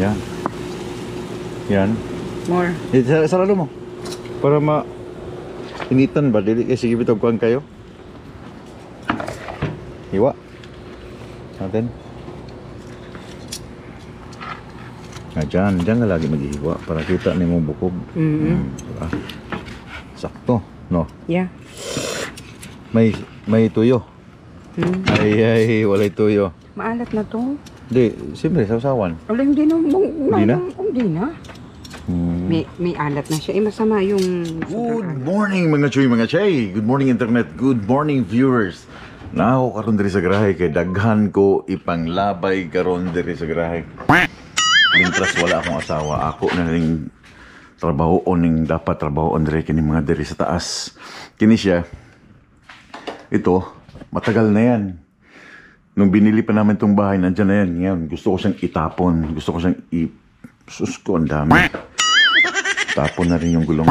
Yan. Yan. More. Sarado mo. Para initan ba? Dili kasi bitog kuhan kayo. Hiwa. Natin. Diyan ka lagi maghihiwa para kita ni mo bukog. Diba? Sakto, no? Yeah. May tuyo. Ay, walay tuyo. Maalat na to. Di, siyempre, sausawan. Wala, hindi na. Hindi na? Hindi na. May alat na siya. Masama yung... Good morning mga chuy, mga chay. Good morning internet. Good morning viewers. Nako karon diri sa garahe kay daghan ko ipanglabay karon diri sa garahe. Mintras wala akong asawa, ako na ning trabaho ning dapat trabaho diri kini mga diri sa taas. Kini siya. Ito, matagal na yan. Nung binili pa namin tong bahay, nandiyan na yan. Ngayon, gusto ko siyang itapon. Gusto ko siyang sus ko, ang dami. Tapon na rin yung gulong.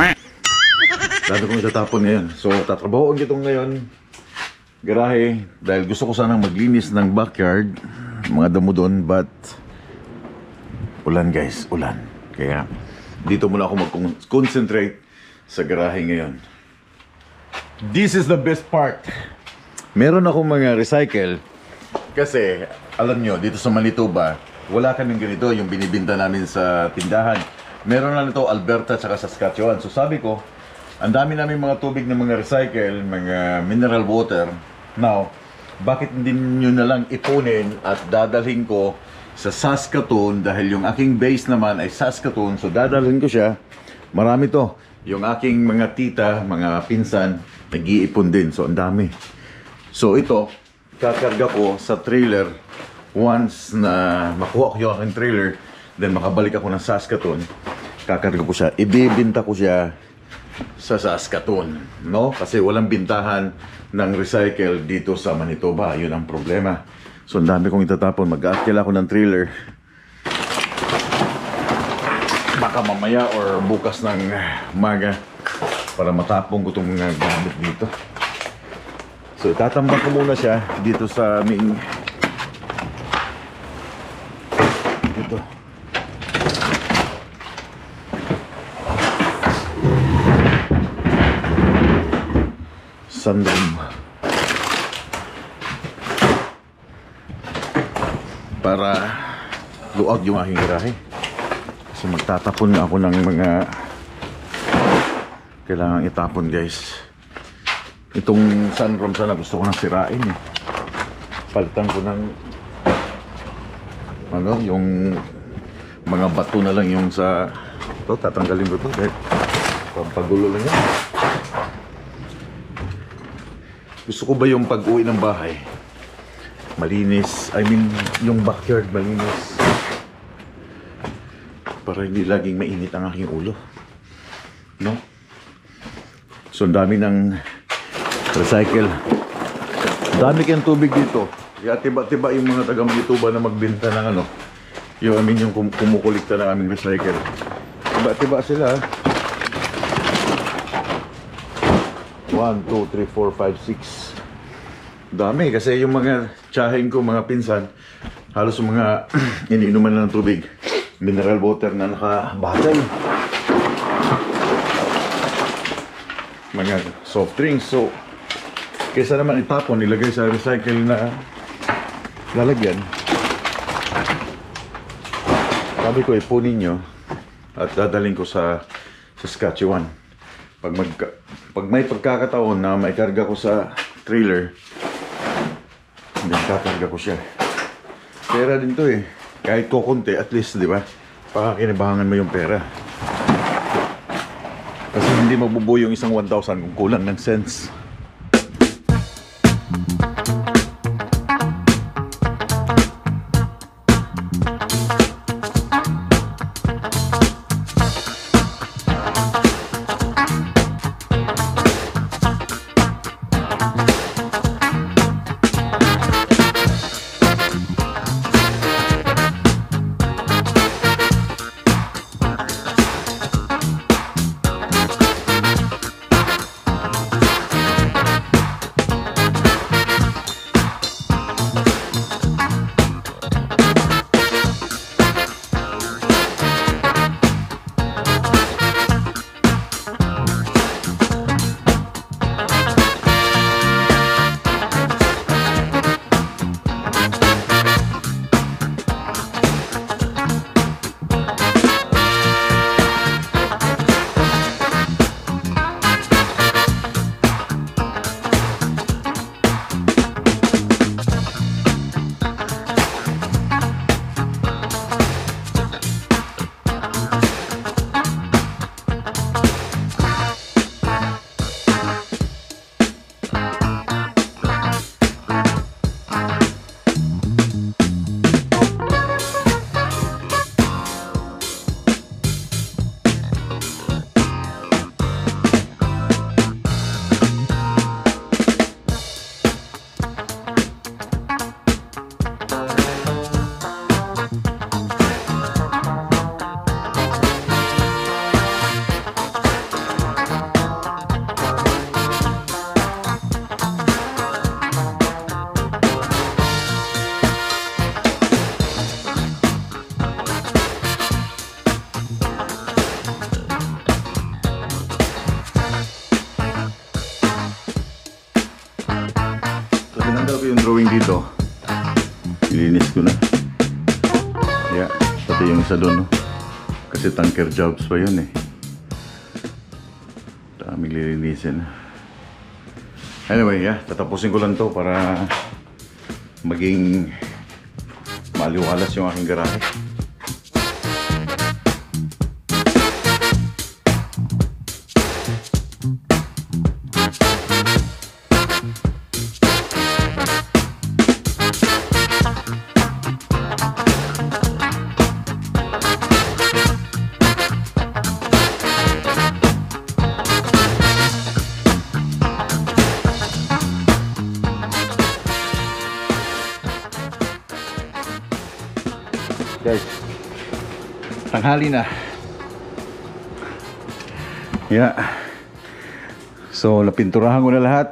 Dado kong itatapon ngayon. So, tatrabahoon kitong ngayon. Garahe. Dahil gusto ko sanang maglinis ng backyard. Mga damo doon. But, ulan guys. Ulan. Kaya, dito muna ako mag-concentrate sa garahe ngayon. This is the best part. Meron akong mga recycle. Kasi, alam nyo, dito sa Manitoba, wala kaming ganito, yung binibinta namin sa tindahan. Meron na nito Alberta at Saskatchewan. So sabi ko, ang dami namin mga tubig na mga recycle, mga mineral water. Now, bakit hindi nyo na lang ipunin at dadalhin ko sa Saskatoon dahil yung aking base naman ay Saskatoon. So dadalhin ko siya. Marami to. Yung aking mga tita, mga pinsan, nag-iipon din. So ang dami. So ito, kakarga ko sa trailer once na makuha ko yung aking trailer, then makabalik ako ng Saskatoon, kakarga ko siya, ibibinta ko siya sa Saskatoon, no? Kasi walang bintahan ng recycle dito sa Manitoba, yun ang problema. So ang dami kong itatapon, mag-aakyal ako ng trailer, baka mamaya or bukas ng maga para matapon ko itong mga gamit dito. So itatambak ko muna siya dito sa aming dito. Sunroom. Para luag yung aking garahe. Kasi magtatapon na ako ng mga kailangan itapon guys. Itong sunroom sana gusto ko nang sirain eh. Palitan ko ng ano, yung mga bato na lang yung sa ito, tatanggalin ko ito dahil pampagulo lang yan. Gusto ko ba yung pag-uwi ng bahay malinis, I mean yung backyard malinis para hindi laging mainit ang aking ulo, no? So ang dami ng recycle. Dami kayang tubig dito. Kaya tiba-tiba yung mga taga-Manitoba na magbenta ng ano, yung yung kumukulikta ng aming recycle. Tiba-tiba sila. 1, 2, 3, 4, 5, 6. Dami kasi yung mga tsahin ko, mga pinsan, halos mga iniinuman na ng tubig. Mineral water na naka-bottle. Mga soft drinks. So, kaysa naman itapon, ilagay sa recycle na lalagyan. Sabi ko, ipunin nyo at dadalhin ko sa Saskatchewan. Pag may pagkakataon na may karga ko sa trailer, hindi kakarga ko siya. Pera din to eh. Kahit kukunti, at least, di ba? Pakakinabangan mo yung pera. Kasi hindi mabubuo yung isang 1,000 kung kulang ng cents. Ito yung isa doon, no? Kasi tanker jobs pa yun eh. Daming lilinisin. Anyway, yeah, tatapusin ko lang to para maging maliwalas yung aking garahe. Guys, tanghali na. Yeah. So, napinturahan ko na lahat.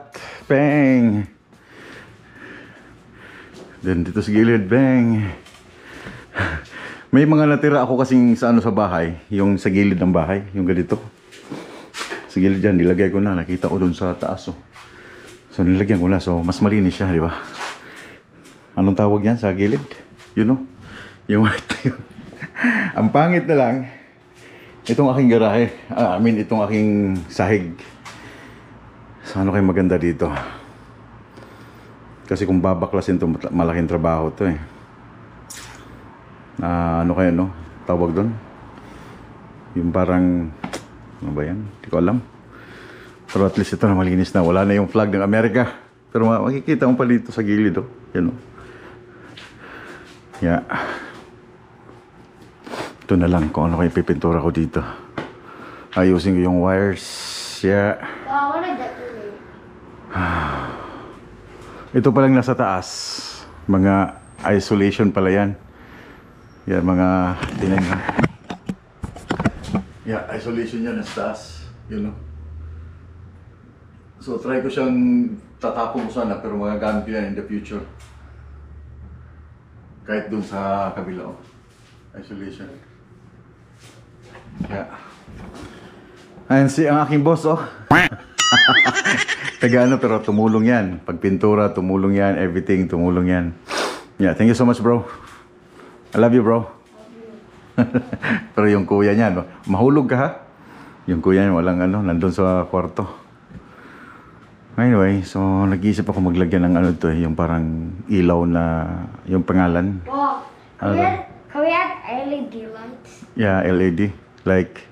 Bang! Then dito sa gilid, bang! May mga natira ako kasing sa ano sa bahay. Yung sa gilid ng bahay. Yung ganito. Sa gilid dyan, nilagay ko na. Nakita ko dun sa taas. So, nilagyan ko na. So, mas malinis siya, di ba? Anong tawag yan sa gilid? You know? Yung white yun. Ang pangit na lang, itong aking garahe. Itong aking sahig. So, ano kayo maganda dito? Kasi kung babaklasin to, malaking trabaho to eh. Ano kayo, no? Tawag doon? Yung parang, ano ba yan? Hindi ko alam. Pero at least ito na malinis na. Wala na yung flag ng Amerika. Pero makikita mo pa dito sa gilid, oh. Yan, oh. Yeah. Ito na lang kung ano kayo pipintura ko dito. Ayusin ko yung wires. Yeah. I want to decorate. Ito pa lang nasa taas. Mga isolation pala yan. Yan, mga tinan nyo. Yeah, isolation yan nasa taas. You know. So, try ko siyang tatapon ko sana, pero magagamit ko yan in the future. Kahit dun sa kabila, oh. Isolation. Yeah. Ayan ang aking boss, oh. Taga ano, pero tumulong yan. Pagpintura, tumulong yan. Everything, tumulong yan. Yeah, thank you so much, bro. I love you, bro. Pero yung kuya niya, no? Mahulog ka, ha? Yung kuya niya, walang ano, nandun sa kwarto. Anyway, so nag-iisip ako maglagyan ng ano to, yung parang ilaw na, yung pangalan. Wow. Can we add LED lights? Yeah, LED. Like,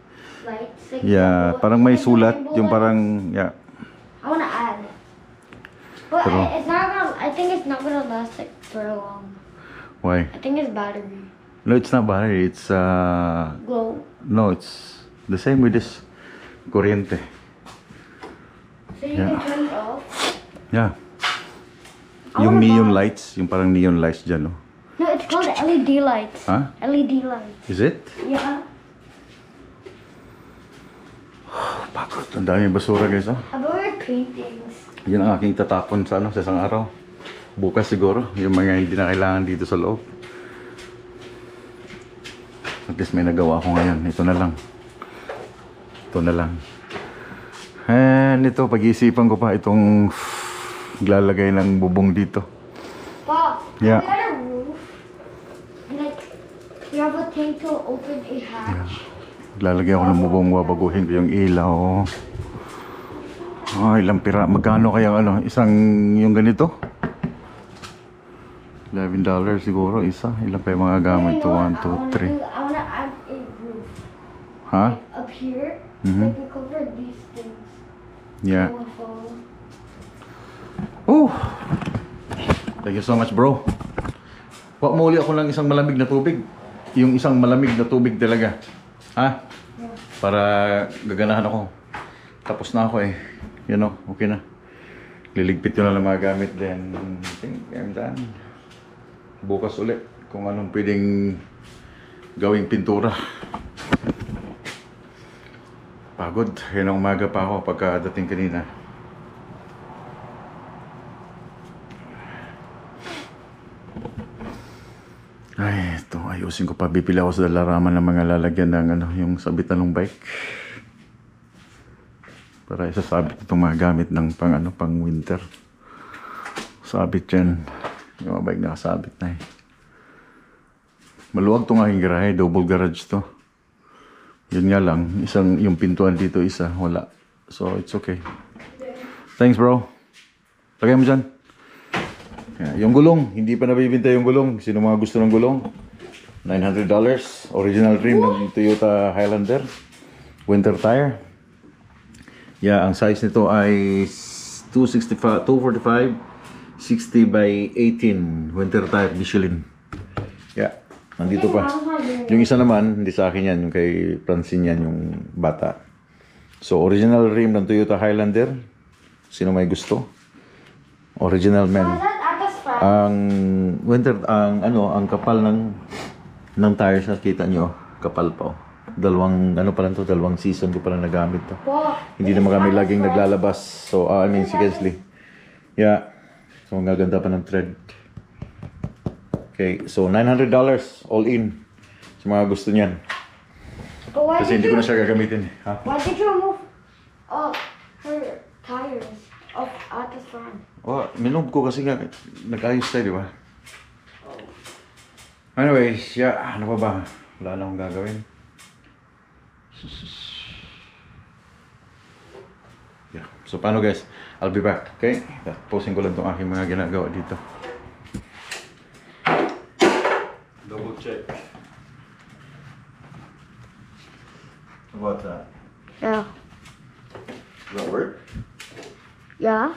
yeah, rainbow- parang may like sulat, rainbow yung lights. parang, yeah. I want to add. But Pero- it's not gonna. I think it's not gonna last like for long. Why? I think it's battery. No, it's not battery. It's, Glow. no, it's the same with this kuryente. So you Yeah. can turn it off. Yeah. I Yung wanna neon buy- lights, yung parang neon lights dyan, no? No, it's called LED lights. Huh? LED lights. Is it? Yeah. Pagod. Ang daming basura, guys, oh. How about our paintings? Yan ang aking tatapon sa ano, sa isang araw. Bukas siguro, yung mga hindi na kailangan dito sa loob. At least may nagawa ako ngayon. Ito na lang. Ito na lang. And ito, pag-iisipan ko pa itong lalagay ng bubong dito. Bob, Yeah. we had a roof. And like, we have a tank to open a hatch. Lalagay ako ng bubong, babaguhin ko yung ilaw. Ilang pira. Magkano kaya ano? Isang yung ganito? $11 siguro isa. Ilan pa yung mga gamit? 1, 2, 3. I wanna add a roof. Ha? Like up here, Mhm. like we cover these things. Yeah. No one fall. Oh! Thank you so much, bro. Huwag mo uli ako ng isang malamig na tubig. Yung isang malamig na tubig talaga. Ha? Para gaganahan ako. Tapos na ako eh. You know, okay na. Liligpit ko na lang mga gamit. Then, I think I'm done. Bukas ulit kung anong pwedeng gawing pintura. Pagod. Yan ang umaga pa ako pagkadating kanina. Ay, ito. Ayusin ko pa. Bipili ako sa laraman ng mga lalagyan ng ano, yung sabitan ng bike. Para isasabit itong mga gamit ng pang, ano, pang winter. Sabit yan. Yung mga bike nakasabit na eh. Maluwag tong aking garahe, double garage to. Yun nga lang, yung pintuan dito isa, wala. So it's okay. Thanks bro. Lagay mo dyan. Yeah, yung gulong, hindi pa nabibinta yung gulong. Sino mga gusto ng gulong? $900. Original rim ng Toyota Highlander. Winter tire. Yeah, ang size nito ay 245, 60 by 18. Winter tire, Michelin. Yeah, nandito pa. Yung isa naman, hindi sa akin yan. Yung kay Francine yan, yung bata. So, original rim ng Toyota Highlander. Sino may gusto? Original men. Ang winter, ang kapal ng tires na kita nyo, kapal pa. Dalawang season ko pala nagamit to. Hindi naman kami laging naglalabas. So, I mean, seriously. Yeah. So, ang gaganda pa ng thread. Okay, so $900 all in. Sa mga gusto niyan. Kasi hindi ko na siya gagamitin. Ha? Why did you remove her tires at the front? Oh, minove ko kasi nga nag-ayos tayo, di ba? Anyways, yeah, ano pa ba? Wala na akong gagawin. Yeah. So paano guys? I'll be back, okay? Posing ko lang itong aking mga ginagawa dito. Double check. How about that? Yeah. Does that work? Yeah.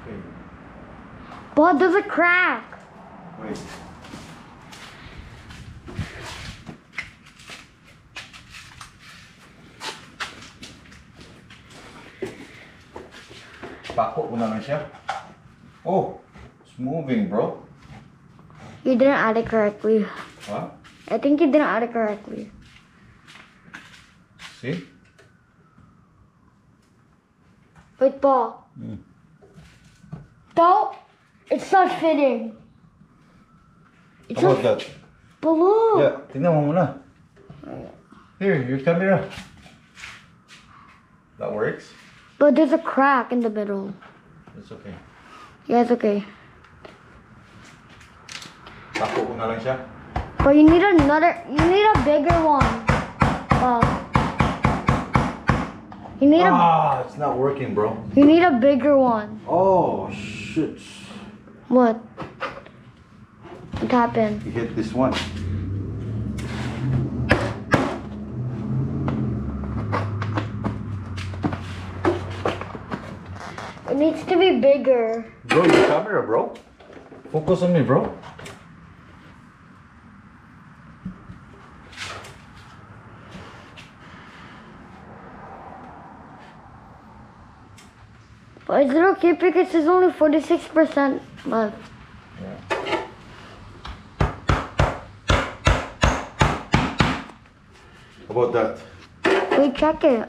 Okay. But there's a crack. Wait. Pako ko na lang siya. Oh, it's moving, bro. You didn't add it correctly. Huh? I think you didn't add it correctly. See? Wait, Paul. Don't. It's not fitting. It's How about that? blue. Yeah, tingnan mo muna. Here, your camera. That works? But there's a crack in the middle. It's okay. Yeah, it's okay. Pako ko na lang siya. But you need a bigger one. You need It's not working, bro. you need a bigger one. Oh, shit. What? What happened? You hit this one. It needs to be bigger. Bro, your camera, bro. Focus on me, bro. But is it okay because there's only 46% left? How about that? Wait, check it.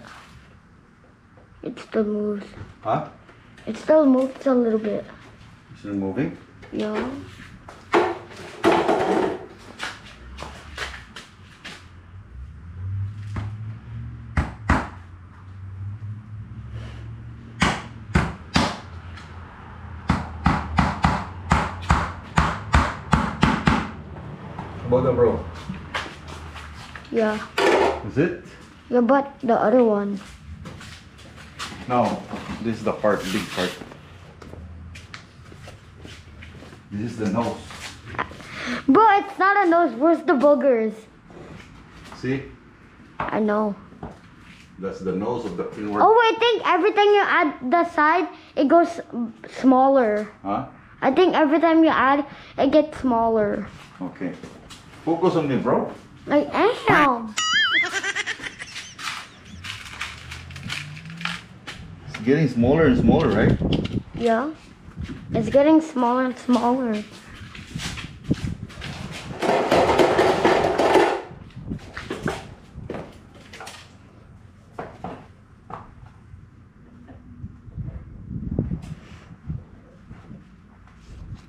It still moves. Huh? It still moves a little bit. Still moving? Yeah. How about that, bro? Yeah. Is it? Yeah, but the other one. No. This is the part, big part. This is the nose. Bro, it's not a nose. Where's the boogers? See? I know. That's the nose of the inward. Oh, I think everything you add the side, it goes smaller. Huh? I think every time you add, it gets smaller. Okay. Focus on me, bro. I am. It's getting smaller and smaller, right? Yeah. It's getting smaller and smaller.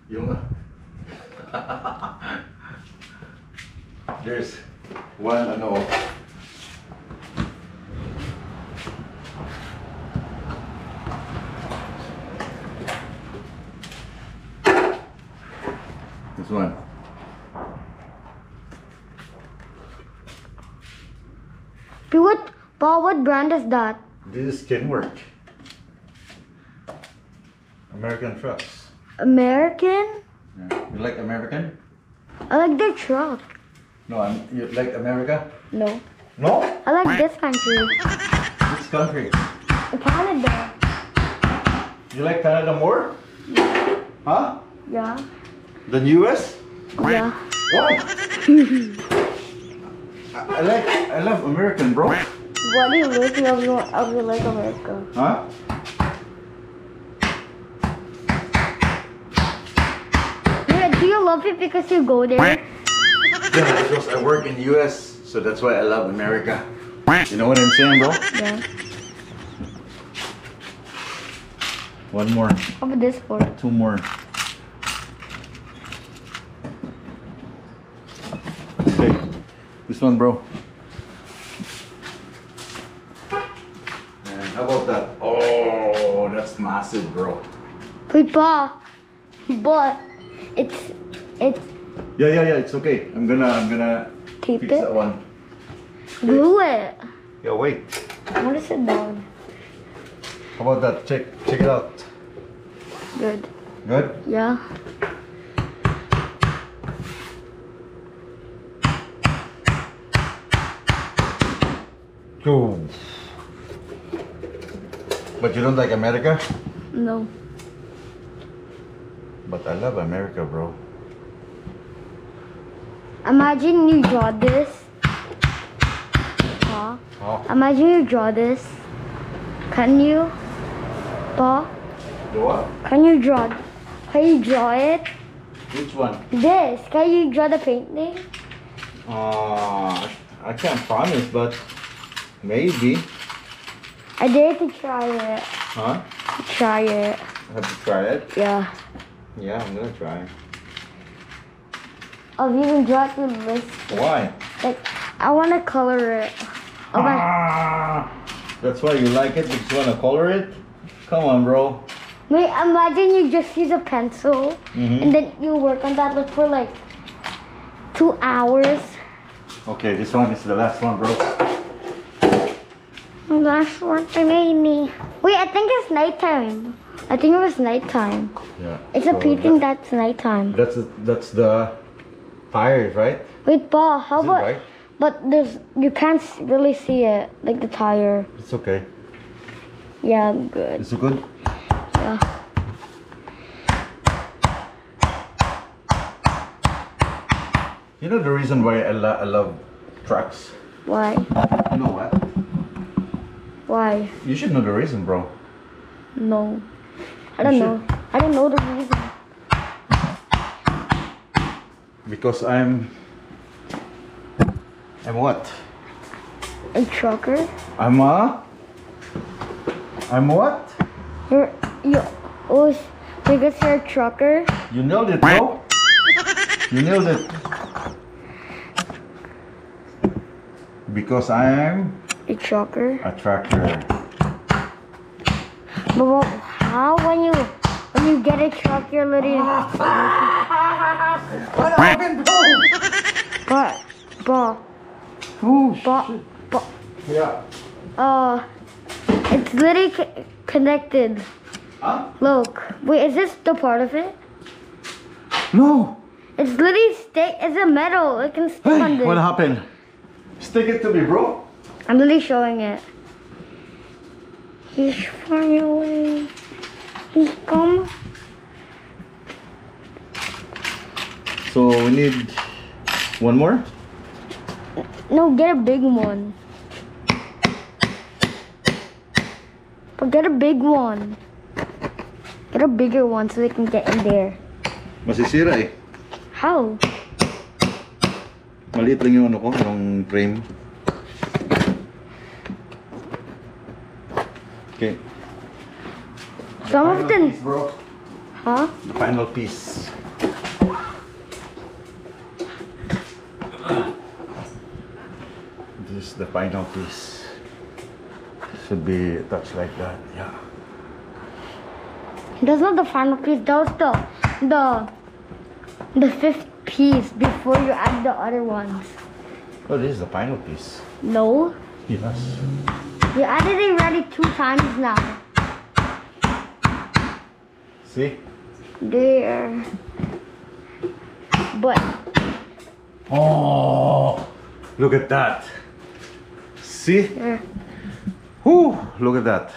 Yung there's one ano. This one. What brand is that? This is Kenworth. American trucks. American? Yeah. You like American? I like their truck. No, you like America? No. No? I like this country. Which country? Canada. You like Canada more? Huh? Yeah. Than US? Yeah. Why? I love American, bro. What do you wish of you like America? Huh? Yeah, do you love it because you go there? Yeah, because I work in US, so that's why I love America. You know what I'm saying, bro? Yeah. One more, How about this for? 2 more. Okay, this one, bro. And how about that? Oh, that's massive, bro. Wait, Pa. But it's Yeah, it's okay. I'm gonna Keep fix it? that one. glue it. Yeah, wait. I want to sit down. How about that? Check it out. Good. Good? Yeah. Cool. But you don't like America? No. But I love America, bro. Imagine you draw this. Pa. Oh, Imagine you draw this. Can you? Pa. the what? Can you draw? Can you draw it? Which one? This. Can you draw the painting? I can't promise, but maybe. I dare to try it. Huh? Try it. I have to try it. Yeah. Yeah, I'm gonna try. I'll even draw it with this. Why? Like, I want to color it. Okay. That's why you like it because you wanna color it? Come on, bro. Wait, imagine you just use a pencil and then you work on that like for like 2 hours. Okay, this one is the last one, bro. Last one I made me. Wait, I think it's nighttime. I think it was nighttime. Yeah. It's a so painting that's nighttime. That's the tires, right? Wait, Paul, how Is it about? right? But you can't really see it, like the tire. It's okay. Yeah, I'm good. Is it good? Yeah. You know the reason why I love trucks? Why? You know what? Why? You should know the reason, bro. No. I don't You know. I don't know the reason. Because I'm what? A trucker? I'm what? You always because you're a trucker. You nailed it, bro. You nailed it. Because I'm A trucker. a tractor. But how when you get a truck, you're literally. What happened, bro? But Oh, yeah. it's literally connected. Huh? Look, wait, is this the part of it? No. It's literally stick. It's a metal. It can stick on Hey, this. what happened? Stick it to me, bro. I'm literally showing it. He's flying away. He's come. So we need one more. No, get a big one. But get a big one. Get a bigger one so they can get in there. Masisira eh. How? Maliit lang yung ano ko, yung frame. Okay. Some of them. Piece, bro. Huh? The final piece. This is the final piece. Should be touched like that. Yeah. That's not the final piece. That was the the fifth piece before you add the other ones. Oh, this is the final piece. No, Yes. you added it already 2 times now. See? There. But Oh, look at that. See? there. Whoo, look at that.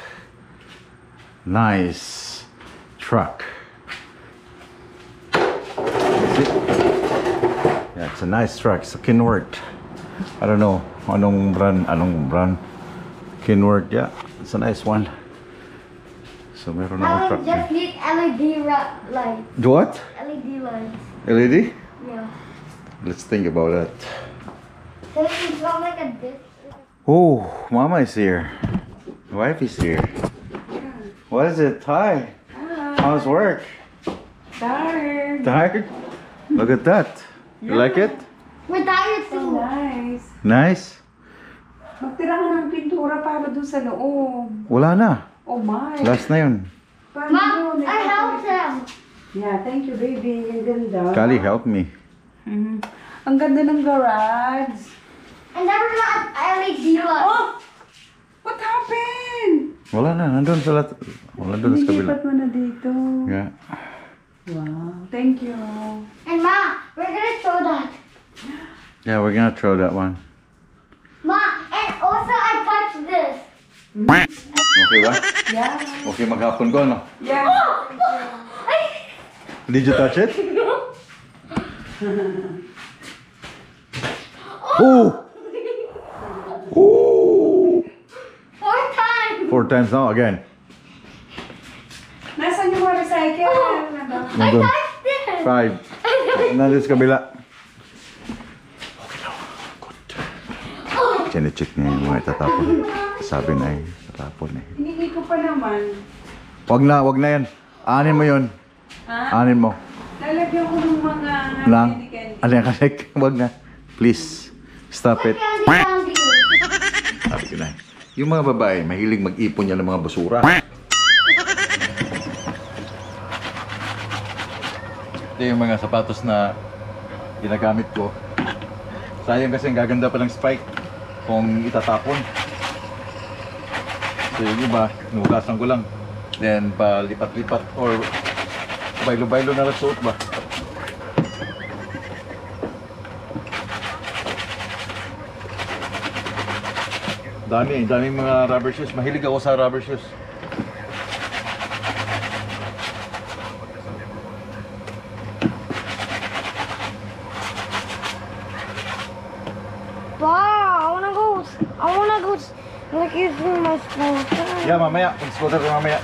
Nice truck. See? Yeah, it's a nice truck. It's a Kenworth. I don't know. Anong brand? Kenworth, yeah. It's a nice one. So meron akong I truck. just need LED lights. What? LED lights. LED? Yeah. Let's think about that. So it's not like a disc. Oh, Mama is here. Wife is here. What is it? Hi. How's work? Tired. Tired? Look at that. You like it? We're tired So too. nice. Nice? Magtira ka ng pintura para doon sa loob. Wala na. Oh my. Last na yun. Paano Mom, yun? I helped him. Yeah, thank you baby. Ang ganda. Kali, help me. Mhm. Ang ganda ng garage. And then we're gonna add LED lights. Oh! What happened? Wala na. Nandun sa wala doon sa kabila. Nilipat mo na dito. Yeah. Wow. Thank you. And Ma, we're gonna throw that. Yeah, we're gonna throw that one. Ma, and also I touched this. Okay ba? Yeah. Okay, maghapon ko, no? Yeah. Did you touch it? Oh! Oh! 4 times. 4 times now, again. Nasaan yung recycle? I Nandun. touched it. 5. Nandun sa kabila. Chine-check niya yung mga itatapon. Sabi na eh, tatapon eh. Hiningi ko pa naman. Wag na yan. Anin mo yun. Ha? Anin mo. Lalagyan ko ng mga Lang. candy-candy. Ano yan kasi? Wag na. Please. Stop it. Candy. Sabi ko na. Yung mga babae, mahilig mag-ipon yan ng mga basura. Ito yung mga sapatos na ginagamit ko. Sayang kasi ang gaganda pa ng spike kung itatapon. So yung iba, nugasan ko lang. Then palipat-lipat or baylo-baylo na lang suot ba. Daming mga rubber shoes. Mahilig ako sa rubber shoes. Wow, I wanna go like using my scooter. Yeah, mamaya. Mag-scooter ko mamaya.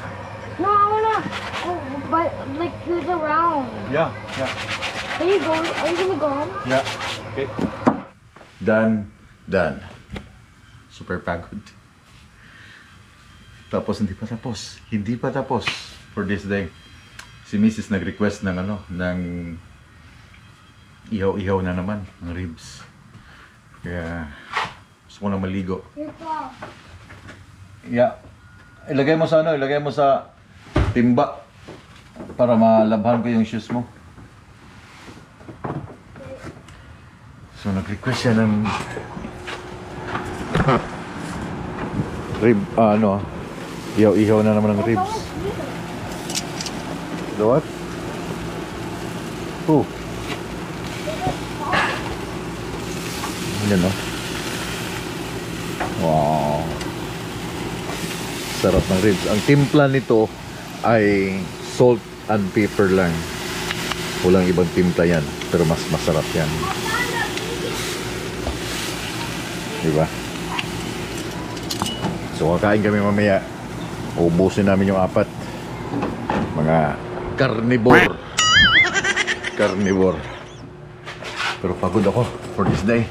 No, I wanna go, but like cruise around. Yeah. Are you gonna go home? Yeah. Okay. Done. Super pagod. Tapos hindi pa tapos for this day. Si Mrs. nag-request ng ng ihaw-ihaw na naman, ng ribs. Kaya gusto ko na maligo. You're far. Yeah. Ilagay mo sa timba para malabhan ko yung shoes mo. So nag-request siya ng rib, ihaw-ihaw na naman ng ribs. The what? Oh. Yan, no? Wow. Sarap ng ribs. Ang timpla nito ay salt and pepper lang. Walang ibang timpla yan. Pero mas masarap yan. Diba? So kakain kami mamaya. Ubusin namin yung 4. Mga carnivore. Pero pagod ako for this day.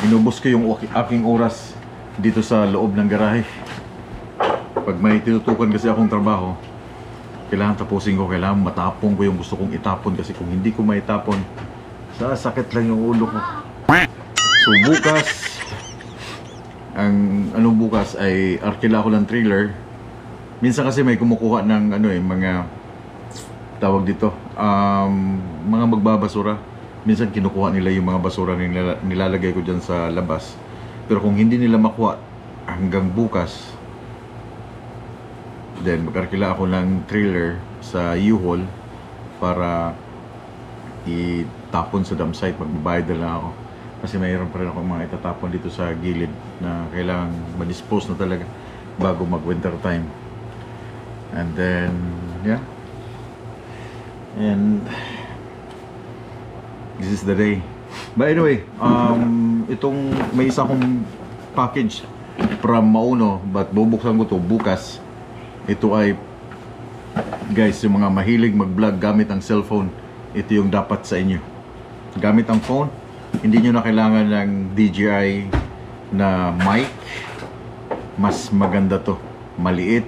Inubos ko yung aking oras dito sa loob ng garahe. Pag may tinutukan kasi akong trabaho, kailangan tapusin ko, kailangan matapon ko yung gusto kong itapon. Kasi kung hindi ko maitapon, sasakit lang yung ulo ko. So bukas, bukas ay arkila ko ng trailer. Minsan kasi may kumukuha ng mga tawag dito, mga magbabasura. Minsan kinukuha nila yung mga basura na nilalagay ko dyan sa labas. Pero kung hindi nila makuha hanggang bukas, then mag-arkila ako ng trailer sa U-Haul para itapon sa dump site. Magbabayad na lang ako. Kasi mayroon pa rin ako mga itatapon dito sa gilid na kailangan ma-dispose na talaga bago mag-winter time. And then, yeah. And this is the day. By the way, itong may isa akong package from Mauno, but bubuksan ko to bukas. Ito ay, guys, yung mga mahilig mag-vlog gamit ang cellphone, ito yung dapat sa inyo. Gamit ang phone, hindi nyo na kailangan ng DJI na mic. Mas maganda to. Maliit,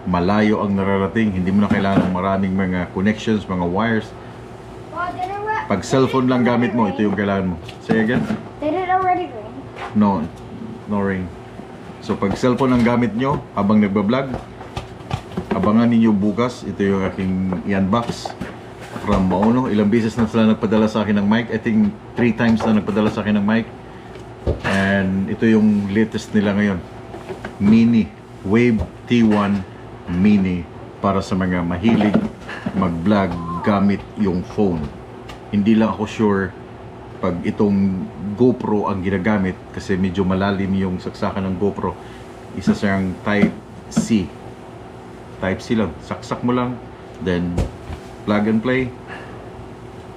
malayo ang nararating, hindi mo na kailangan ng maraming mga connections, mga wires. Pag cellphone lang gamit mo, ito yung kailangan mo. Say again? Did it already rain? No, no rain. So pag cellphone ang gamit nyo habang nagbablog, abangan ninyo bukas. Ito yung aking i-unbox from Mauno. Ilang beses na sila nagpadala sa akin ng mic. I think 3 times na nagpadala sa akin ng mic. And ito yung latest nila ngayon. Mini Wave T1 Mini para sa mga mahilig mag-vlog gamit yung phone. Hindi lang ako sure pag itong GoPro ang ginagamit kasi medyo malalim yung saksakan ng GoPro. Isa siyang Type C. Type C lang. Saksak mo lang, then plug and play.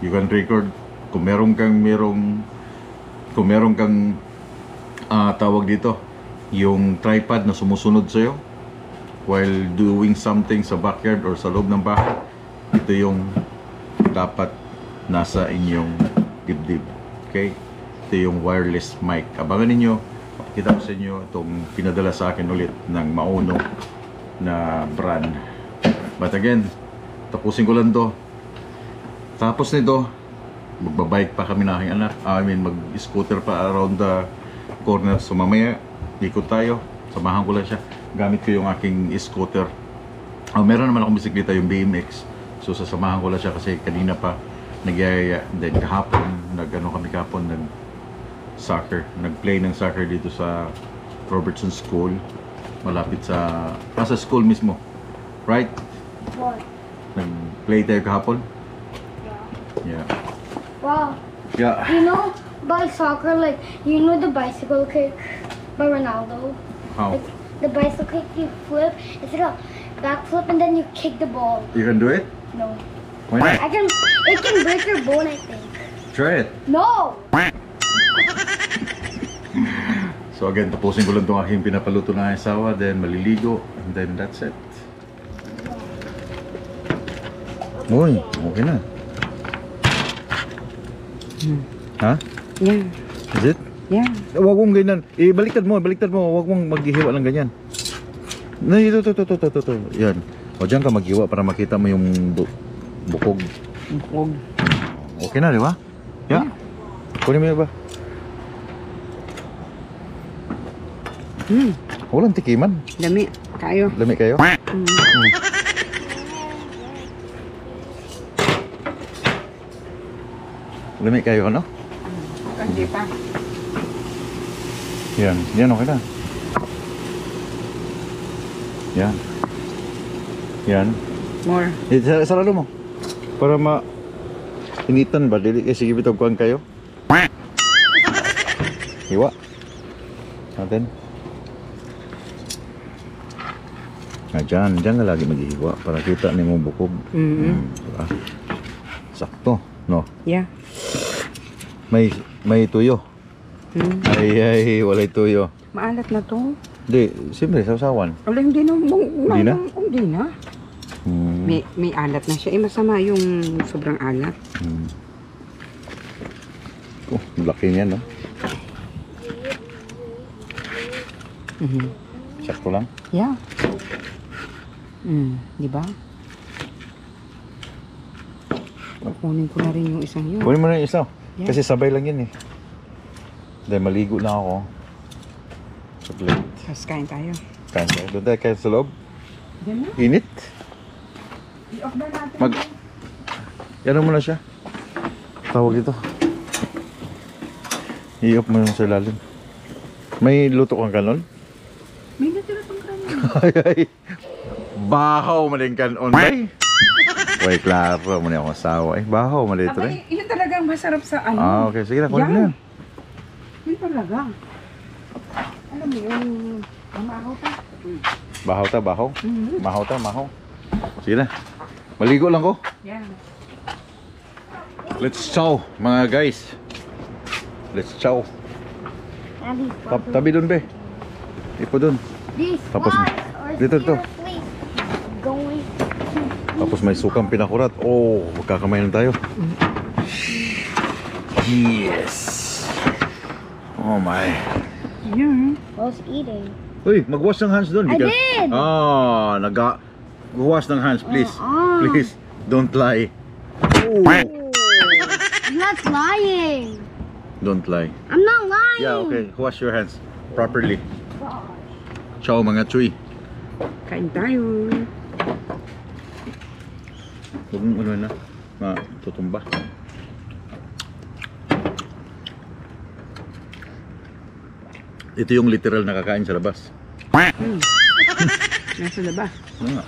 You can record. Kung meron kang tawag dito, yung tripod na sumusunod sa'yo while doing something sa backyard or sa loob ng bahay, ito yung dapat nasa inyong dibdib. Okay? Ito yung wireless mic. Abangan ninyo, pakita ko sa inyo itong pinadala sa akin ulit ng Mauno na brand. But again, tapusin ko lang to. Tapos nito, magbabike pa kami ng aking anak. Mag-scooter pa around the corner. So mamaya, ikot tayo. Samahan ko lang siya. Gamit ko yung aking scooter. Meron naman akong bisikleta, yung BMX. So sasamahan ko lang siya kasi kanina pa nagyayaya. Then kahapon, nag-soccer. Nag-play ng soccer dito sa Robertson School. Malapit sa school mismo. Right? What? Nag-play tayo kahapon? Yeah. Yeah. Wow. Yeah. You know, by soccer, like, you know the bicycle kick by Ronaldo? How? Like, the bicycle kick, you flip, it's like a backflip and then you kick the ball. You can do it? No. Why not? It can break your bone, I think. Try it. No! So again, tapusin ko lang itong aking pinapaluto na asawa, then maliligo, and then that's it. Uy, okay na. Ha? Yeah. Is it? Yeah. Huwag mong ganyan. Baliktad mo. Huwag mong maghihiwa lang ganyan. Ito. Yan. O dyan ka maghiwa para makita mo yung bukog. Huwag. Okay na, di ba? Yeah. Kunin mo yun ba? Walang tikiman. Dami. Kayo. Lami kayo? Lami kayo, ano? Hindi pa. Yan okay na. Yan. More. Sarado mo. Para initan ba? Dili kasi bitog kuan kayo. Hiwa. Natin. Diyan ka lagi maghihiwa para kita ni mo bukog. Diba? Sakto, no? Yeah. May tuyo. Ay, walay tuyo. Maalat na to. Hindi, siyempre, sausawan. Wala, hindi na. Hindi na? Hindi na. May alat na siya. Masama yung sobrang alat. Oh, laki niyan, no? Sakto lang. Yeah. Di ba? Kukunin ko na rin yung isang yun. Kunin mo na yung isa. Yeah. Kasi sabay lang yan eh. Dahil maligo na ako. Saglit. Tapos kain tayo. Kain tayo. Doon tayo kain sa loob. Diyan na. Init. I-off na natin. Yan mo na siya. Tawag ito. I-off mo yung sa ilalim. May luto kang kanon? May natira pang kanin. Ay, ay. Bahaw maling kanon, bay. Uy, klaro mo na akong asawa. Eh, bahaw mali ito, eh. Yun talagang masarap sa ano. Ah, okay. Sige na, kunin mo na yan. Yun talaga. Alam mo yung mamahaw pa. Bahaw ta, bahaw. Mahaw ta, mahaw. Sige na. Maligo lang ko. Yan. Let's chow, mga guys. Let's chow. Abby's Tabi dun, be. Ipo dun. These Tapos, flies are dito to. seriously going. Tapos may sukang pinakurat. Oh, magkakamay na tayo. Yes. Oh my. Yan. I was eating. Uy, mag-wash ng hands dun. I did. Ah, wash ng hands, please. Please, don't lie. Oh. I'm not lying. Don't lie. I'm not lying. Yeah, okay. Wash your hands properly. Ciao, mga chuy. Kain tayo. Huwag mong ano na. Matutumba. Ito yung literal na kakain sa labas. Nasa labas. Ano nga?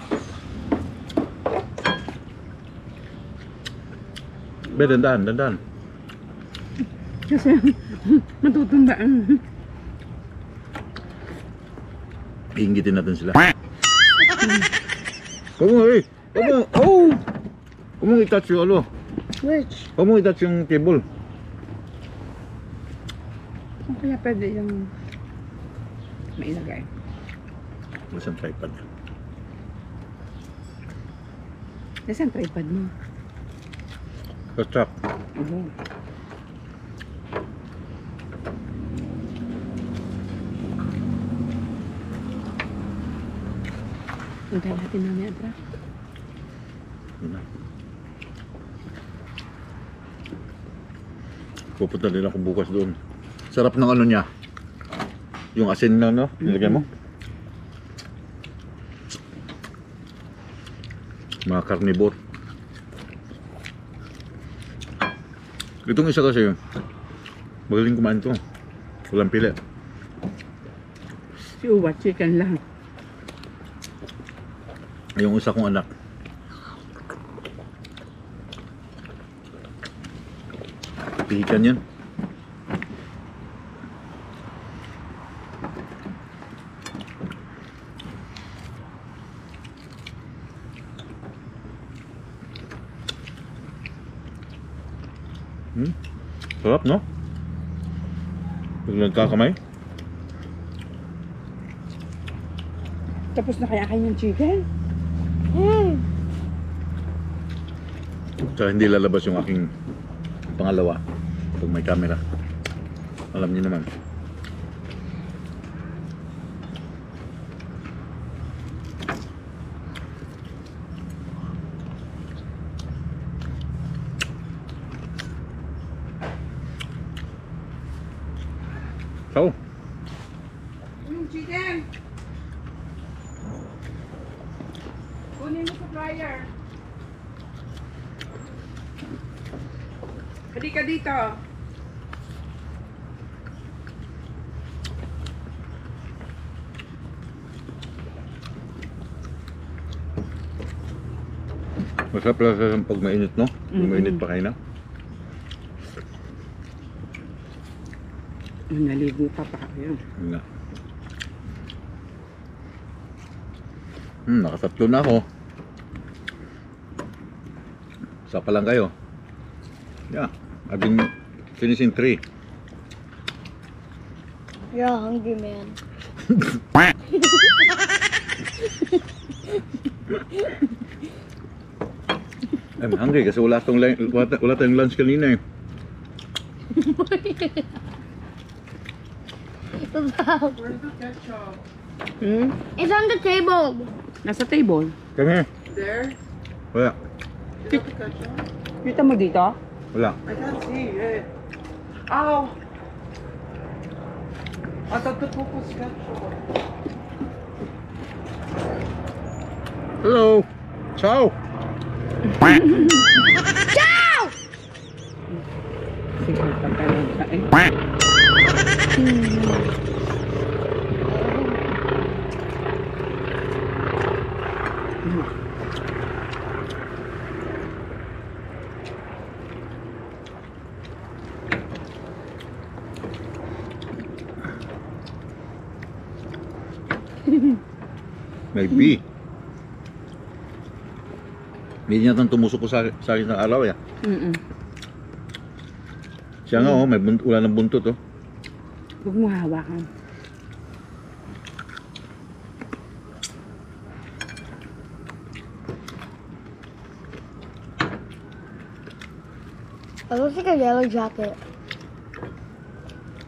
Be, dandan, dandan. Kasi matutumba. Iingitin natin sila. Huwag mo, eh. Huwag mo, oh! Huwag mong i-touch yung ano. Which? Huwag mong i-touch yung table. Kung kaya pwede yung mailagay. Masang tripod. Nasaan tripod mo? Sa truck. Oo. Puntahan natin mamaya, Dra. Yun na. Pupunta din ako bukas doon. Sarap ng ano niya. Yung asin na, no? Nilagay mo. Mga carnivore. Itong isa kasi, magaling kumain to. Walang pili. Si Uwa, chicken lang. Yung isa kong anak. Pihikan yan. Sarap, no? Pag nagkakamay. Tapos na kaya kayo ng chicken? Tsaka hindi lalabas yung aking pangalawa pag may camera. Alam niyo naman. So, Yung chicken! Kunin mo sa fryer. Halika dito. masarap lang pag mainit, no? Pag mainit pa kayo na. Naligo pa kayo. Yun nga. Nakatatlo na ako. Isa pa lang kayo. Yeah, I've been finishing 3. You're a hungry man. I'm hungry kasi wala tayong lunch kanina eh. Where's the ketchup? It's on the table. Nasa table. Come here. There? Wala. Is that the ketchup? Kita mo dito? Wala. I can't see it. Ow! I thought the poop was ketchup. Hello. Ciao. Ciao! Maybe. Hindi niya tang tumusok ko sa akin ng araw ya. Siya nga may wala ng buntot oh. Huwag mo hawakan. It looks like a yellow jacket.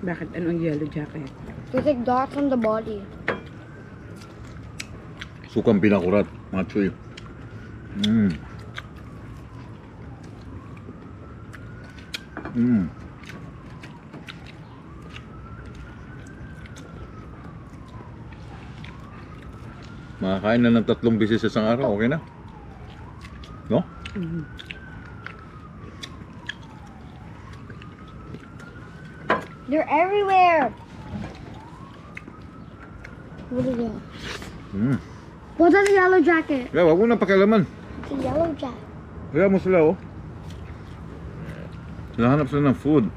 Bakit anong yellow jacket? There's like dots on the body. Sukang pinakurat, mga chuy. Makakain na ng 3 beses sa isang araw, okay na? No? They're everywhere. What is that? What's that yellow jacket? Kaya wag mo na pakialaman. It's a yellow jacket. Kaya mo sila oh. Nahanap sila ng food.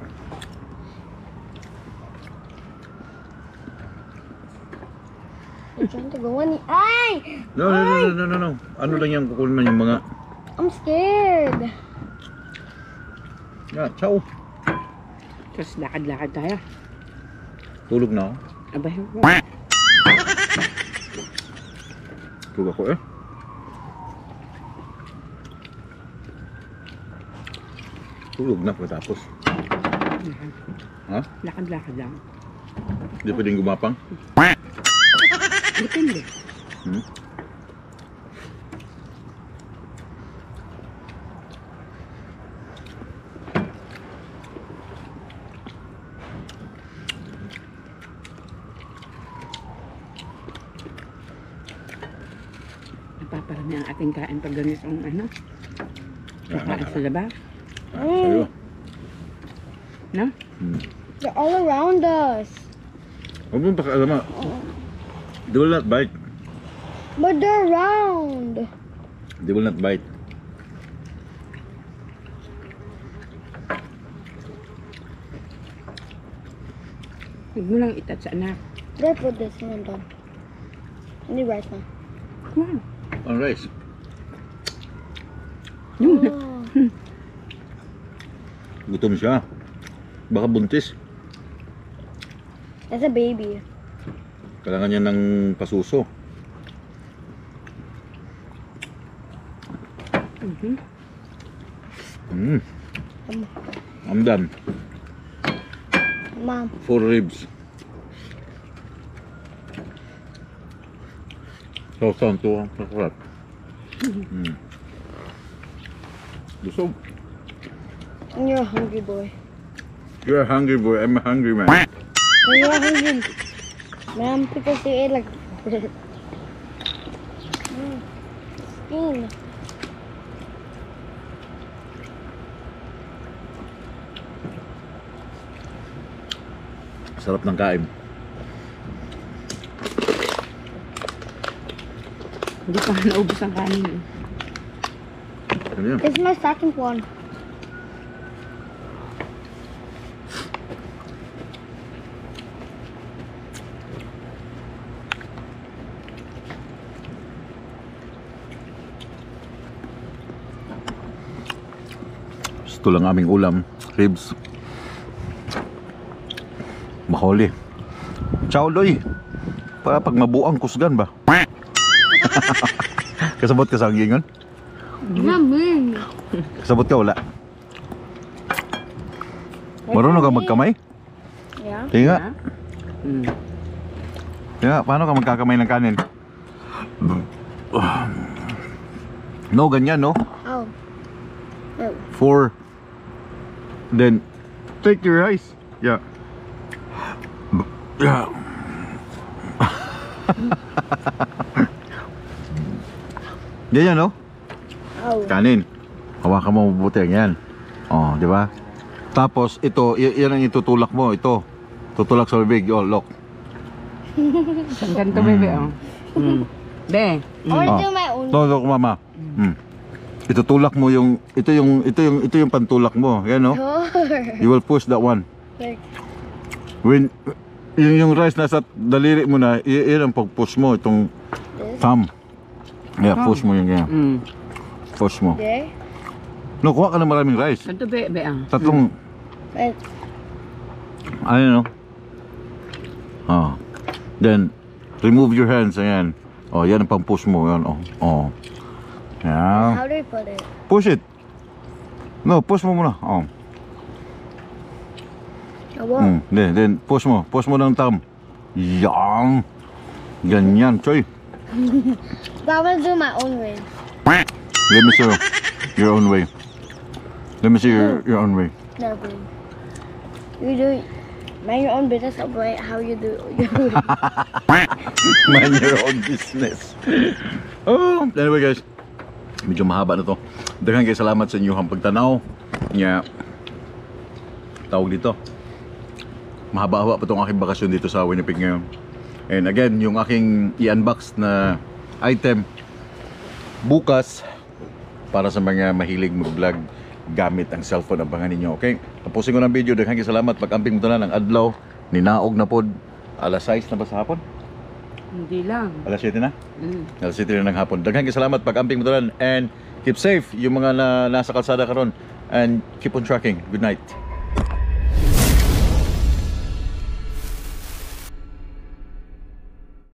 They're trying to go in the eye. No. Ano lang yan, kukunin man yung mga... I'm scared. Yeah, ciao. Tapos lakad-lakad tayo. Tulog na ako. Abay, Tulog ako eh. Tulog na pagkatapos. Ha? lakad-lakad lang. Hindi pwedeng gumapang? Depende. Napaparami ang ating kain pag ganitong ano. Kakain sa labas. Sa'yo. No? They're all around us. Huwag mong pakialaman. They will not bite. But they're around. They will not bite. Huwag mo lang itat sa anak. Let's put this one down. I need rice now. Wow. On rice. Oh. Gutom siya. Baka buntis. That's a baby. Kailangan niya ng pasuso. I'm done. Mom. 4 ribs. Sausawan to ang pakurat. Busog. And you're a hungry boy. You're a hungry boy. I'm a hungry man. When you're hungry, ma'am, because you ate like Steam. Sarap ng kain. Hindi pa naubos ang kanin. Ano yan? This is my second one. Ito lang aming ulam. Ribs. Mahuli. Ciao, Loy. Para pag mabuang kusgan ba? Kasabot ka sa gingon? Yummy. Kasabot ka wala? Marunong ka magkamay? Yeah. Tinga. Mm. Tinga, paano ka magkakamay ng kanin? No, ganyan, no? Oh. Oh. 4. Then, take your rice. Yeah. Yeah. Ganyan, no? Oh. Kanin. Hawakan mo mabuti yan. Oh, di ba? Tapos ito, yan ang itutulak mo, ito. Tutulak sa bibig, oh, look. Ganito, bebe, oh. Be. I want to do my own. Look, mama. Itutulak mo yung ito yung pantulak mo. Yan, no? Sure. You will push that one. Like, When yung rice nasa daliri mo na, yan ang pag-push mo itong this. Thumb. Yeah, push mo yun. Yeah. Push mo. There? No, kuha ka na maraming rice. Kanto be ang. Tatlong, Right. I don't know. Oh. Then, remove your hands. Ayan. Oh, yan ang pang-push mo. Yan, oh. Oh. Yeah. How do I put it? Push it. No, push mo muna. Oh. What? Then push mo. Push mo ng thumb. Yan. Ganyan, Choy. But I want to do my own way. Let me see your own way. Let me see your own way. No, babe. You do mind your own business of how you do your Mind your own business. Oh, anyway guys, medyo mahaba na to. Daghang kayo salamat sa inyong pagtanaw. Nya, tawag dito. Mahaba-haba pa tong aking bakasyon dito sa Winnipeg ngayon. And again, yung aking i-unbox na item bukas para sa mga mahilig mag-vlog gamit ang cellphone, abangan ninyo, okay? Tapusin ko ng video. Daghang kayo salamat. Pag-amping mo na ng adlaw, ninaog na pod. Alas 6 na ba sa hapon? Hindi lang. Alas 7 na? Mm. Alas 7 na ng hapon. Daghang kayo salamat. Pag-amping mo na and keep safe yung mga nasa kalsada karon and keep on tracking. Good night.